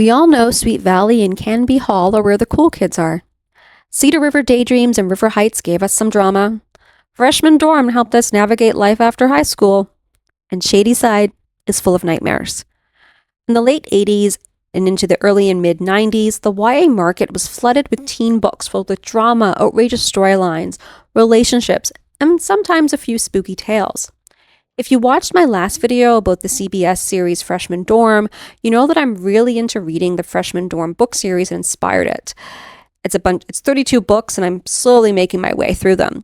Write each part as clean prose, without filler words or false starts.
We all know Sweet Valley and Canby Hall are where the cool kids are. Cedar River Daydreams and River Heights gave us some drama. Freshman Dorm helped us navigate life after high school. And Shady Side is full of nightmares. In the late 80s and into the early and mid 90s, the YA market was flooded with teen books filled with drama, outrageous storylines, relationships, and sometimes a few spooky tales. If you watched my last video about the CBS series Freshman Dorm, you know that I'm really into reading the Freshman Dorm book series that inspired it. It's 32 books, and I'm slowly making my way through them.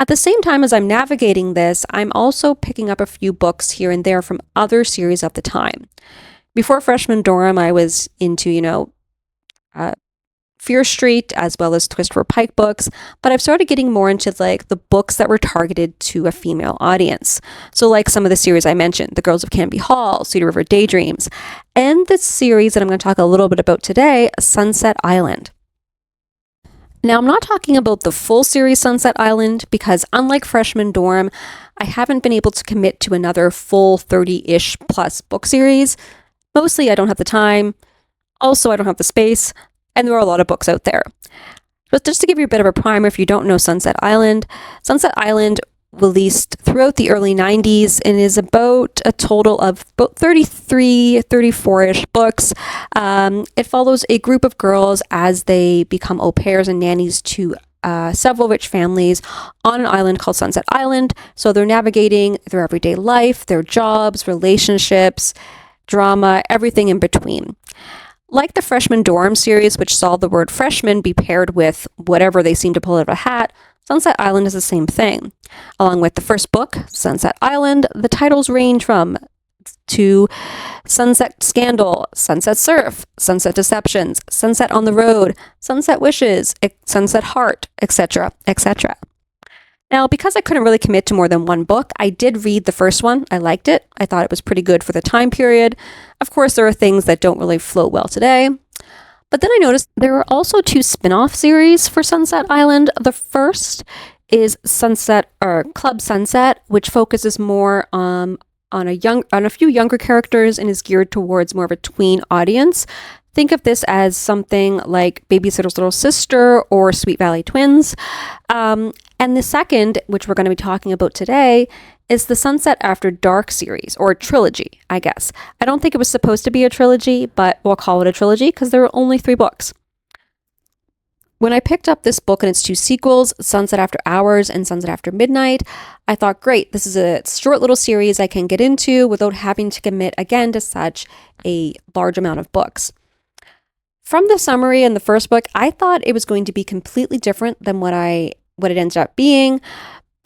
At the same time as I'm navigating this, I'm also picking up a few books here and there from other series of the time. Before Freshman Dorm, I was into, Fear Street as well as Christopher Pike books, but I've started getting more into the books that were targeted to a female audience. So like some of the series I mentioned, The Girls of Canby Hall, Cedar River Daydreams, and this series that I'm going to talk a little bit about today, Sunset Island. Now, I'm not talking about the full series Sunset Island because unlike Freshman Dorm, I haven't been able to commit to another full 30-ish plus book series. Mostly I don't have the time. Also, I don't have the space. And there are a lot of books out there. But just to give you a bit of a primer, if you don't know Sunset Island released throughout the early 90s and is about a total of about 33, 34-ish books. It follows a group of girls as they become au pairs and nannies to several rich families on an island called Sunset Island. So they're navigating their everyday life, their jobs, relationships, drama, everything in between. Like the Freshman Dorm series, which saw the word freshman be paired with whatever they seem to pull out of a hat, Sunset Island is the same thing. Along with the first book, Sunset Island, the titles range from to Sunset Scandal, Sunset Surf, Sunset Deceptions, Sunset on the Road, Sunset Wishes, Sunset Heart, etc., etc. Now, because I couldn't really commit to more than one book, I did read the first one. I liked it. I thought it was pretty good for the time period. Of course, there are things that don't really float well today. But then I noticed there are also two spin-off series for Sunset Island. The first is Club Sunset, which focuses more on a few younger characters and is geared towards more of a tween audience. Think of this as something like Babysitter's Little Sister or Sweet Valley Twins. And the second, which we're going to be talking about today, is the Sunset After Dark series, or trilogy, I guess. I don't think it was supposed to be a trilogy, but we'll call it a trilogy because there are only 3 books. When I picked up this book and its 2 sequels, Sunset After Hours and Sunset After Midnight, I thought, great, this is a short little series I can get into without having to commit again to such a large amount of books. From the summary in the first book, I thought it was going to be completely different than what it ended up being.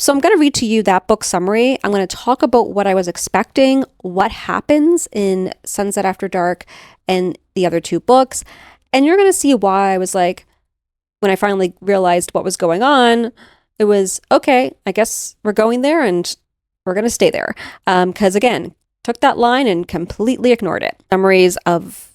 So I'm going to read to you that book summary. I'm going to talk about what I was expecting, what happens in Sunset After Dark and the other 2 books. And you're going to see why I was like, when I finally realized what was going on, it was, okay, I guess we're going there and we're going to stay there. Because again, took that line and completely ignored it. Summaries of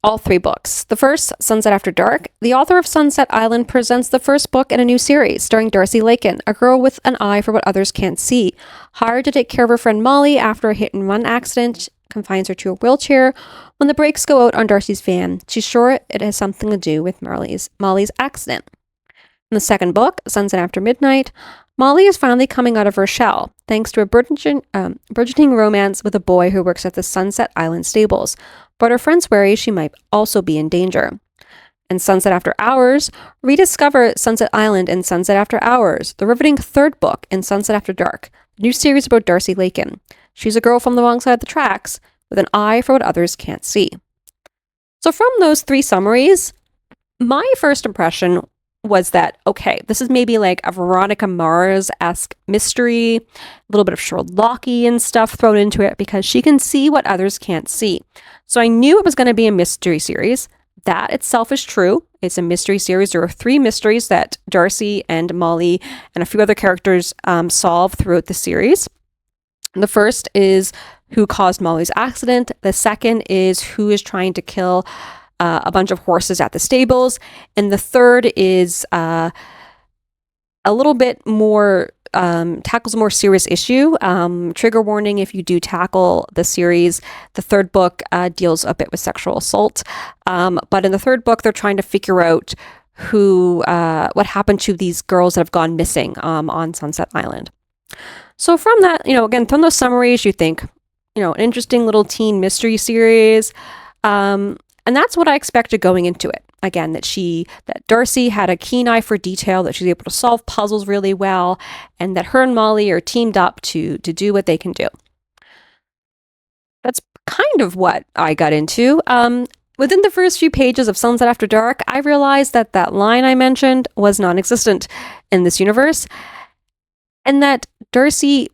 all 3 books. The first, Sunset After Dark, the author of Sunset Island presents the first book in a new series starring Darcy Laken, a girl with an eye for what others can't see. Hired to take care of her friend Molly after a hit-and-run accident confines her to a wheelchair. When the brakes go out on Darcy's van, she's sure it has something to do with Molly's accident. In the second book, Sunset After Midnight, Molly is finally coming out of her shell, thanks to a burgeoning romance with a boy who works at the Sunset Island stables, but her friends worry she might also be in danger. In Sunset After Hours, rediscover Sunset Island in Sunset After Hours, the riveting third book in Sunset After Dark, the new series about Darcy Laken. She's a girl from the wrong side of the tracks, with an eye for what others can't see. So from those 3 summaries, my first impression was that, okay, this is maybe like a Veronica Mars-esque mystery, a little bit of Sherlockian stuff thrown into it because she can see what others can't see. So I knew it was going to be a mystery series. That itself is true. It's a mystery series. There are 3 mysteries that Darcy and Molly and a few other characters solve throughout the series. The first is who caused Molly's accident. The second is who is trying to kill a bunch of horses at the stables. And the third is a little bit more tackles a more serious issue. Trigger warning if you do tackle the series. The third book deals a bit with sexual assault. But in the third book, they're trying to figure out what happened to these girls that have gone missing on Sunset Island. So from that, again, from those summaries, you think, an interesting little teen mystery series. And that's what I expected going into it. Again, that Darcy had a keen eye for detail, that she's able to solve puzzles really well, and that her and Molly are teamed up to do what they can do. That's kind of what I got into. Within the first few pages of Sunset After Dark, I realized that line I mentioned was non-existent in this universe, and that Darcy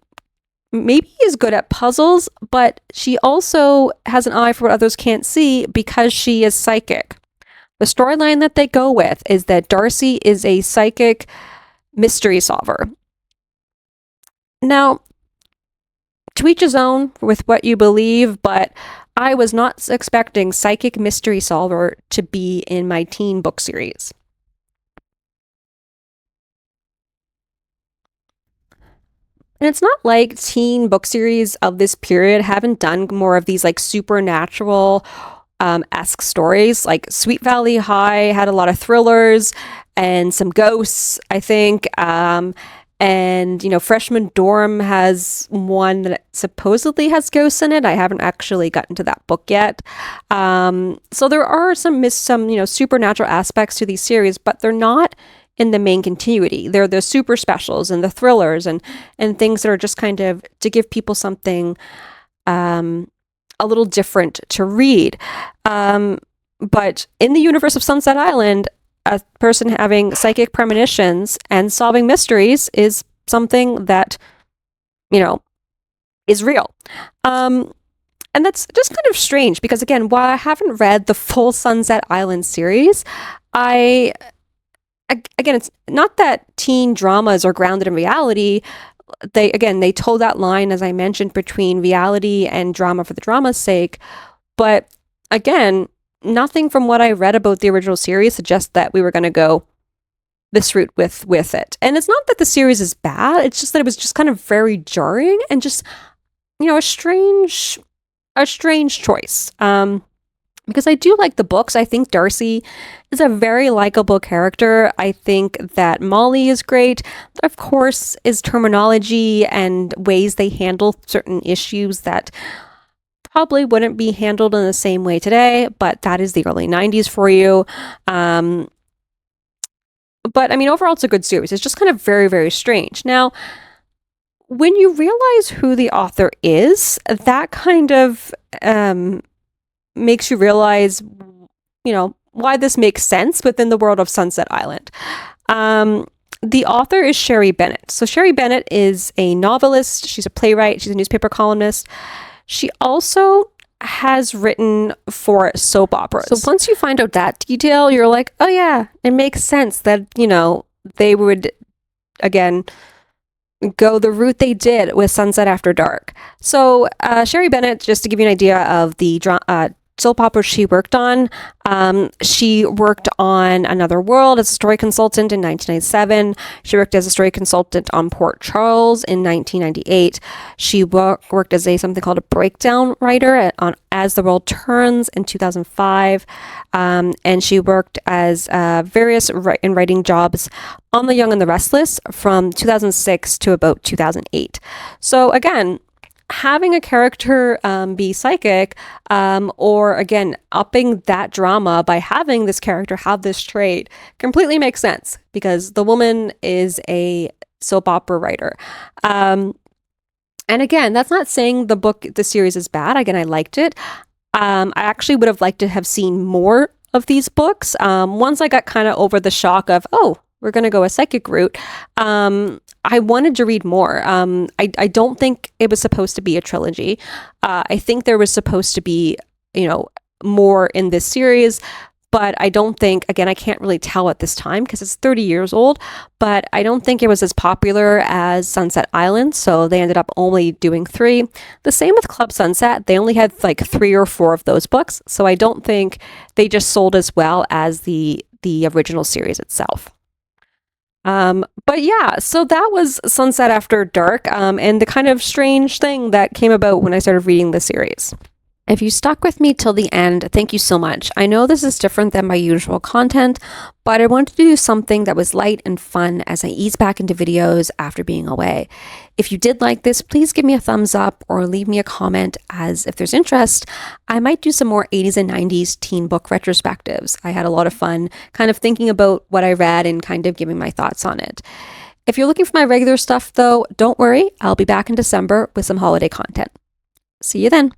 maybe is good at puzzles, but she also has an eye for what others can't see because she is psychic. The storyline that they go with is that Darcy is a psychic mystery solver. Now, to each his own with what you believe, but I was not expecting psychic mystery solver to be in my teen book series. And it's not like teen book series of this period haven't done more of these like supernatural esque stories. Like Sweet Valley High had a lot of thrillers and some ghosts, I think. And Freshman Dorm has one that supposedly has ghosts in it. I haven't actually gotten to that book yet. So there are some supernatural aspects to these series, but they're not in the main continuity. They're the super specials and the thrillers and things that are just kind of to give people something a little different to read. But in the universe of Sunset Island, a person having psychic premonitions and solving mysteries is something that, is real. And that's just kind of strange because, again, while I haven't read the full Sunset Island series, again, it's not that teen dramas are grounded in reality. They toe that line, as I mentioned, between reality and drama for the drama's sake. But again, nothing from what I read about the original series suggests that we were going to go this route with it. And it's not that the series is bad. It's just that it was just kind of very jarring and just, a strange choice. Because I do like the books. I think Darcy is a very likable character. I think that Molly is great. Of course, is terminology and ways they handle certain issues that probably wouldn't be handled in the same way today, but that is the early 90s for you. But overall, it's a good series. It's just kind of very, very strange. Now, when you realize who the author is, that kind of makes you realize, why this makes sense within the world of Sunset Island. The author is Sherry Bennett. So Sherry Bennett is a novelist. She's a playwright. She's a newspaper columnist. She also has written for soap operas. So once you find out that detail, you're like, oh yeah, it makes sense that, they would, again, go the route they did with Sunset After Dark. So Sherry Bennett, just to give you an idea of the soap opera she worked on. She worked on Another World as a story consultant in 1997. She worked as a story consultant on Port Charles in 1998. She worked as something called a breakdown writer on As the World Turns in 2005. And she worked as various writing jobs on The Young and the Restless from 2006 to about 2008. So again, having a character be psychic, or again, upping that drama by having this character have this trait completely makes sense because the woman is a soap opera writer. And again, that's not saying the series is bad. Again, I liked it. I actually would have liked to have seen more of these books. Once I got kind of over the shock of, oh, we're going to go a psychic route. I wanted to read more. I don't think it was supposed to be a trilogy. I think there was supposed to be, more in this series, but I don't think, again, I can't really tell at this time because it's 30 years old, but I don't think it was as popular as Sunset Island, so they ended up only doing 3. The same with Club Sunset. They only had like 3 or 4 of those books, so I don't think they just sold as well as the original series itself. But yeah, so that was Sunset After Dark, and the kind of strange thing that came about when I started reading the series. If you stuck with me till the end, thank you so much. I know this is different than my usual content, but I wanted to do something that was light and fun as I ease back into videos after being away. If you did like this, please give me a thumbs up or leave me a comment, as if there's interest, I might do some more 80s and 90s teen book retrospectives. I had a lot of fun kind of thinking about what I read and kind of giving my thoughts on it. If you're looking for my regular stuff though, don't worry, I'll be back in December with some holiday content. See you then.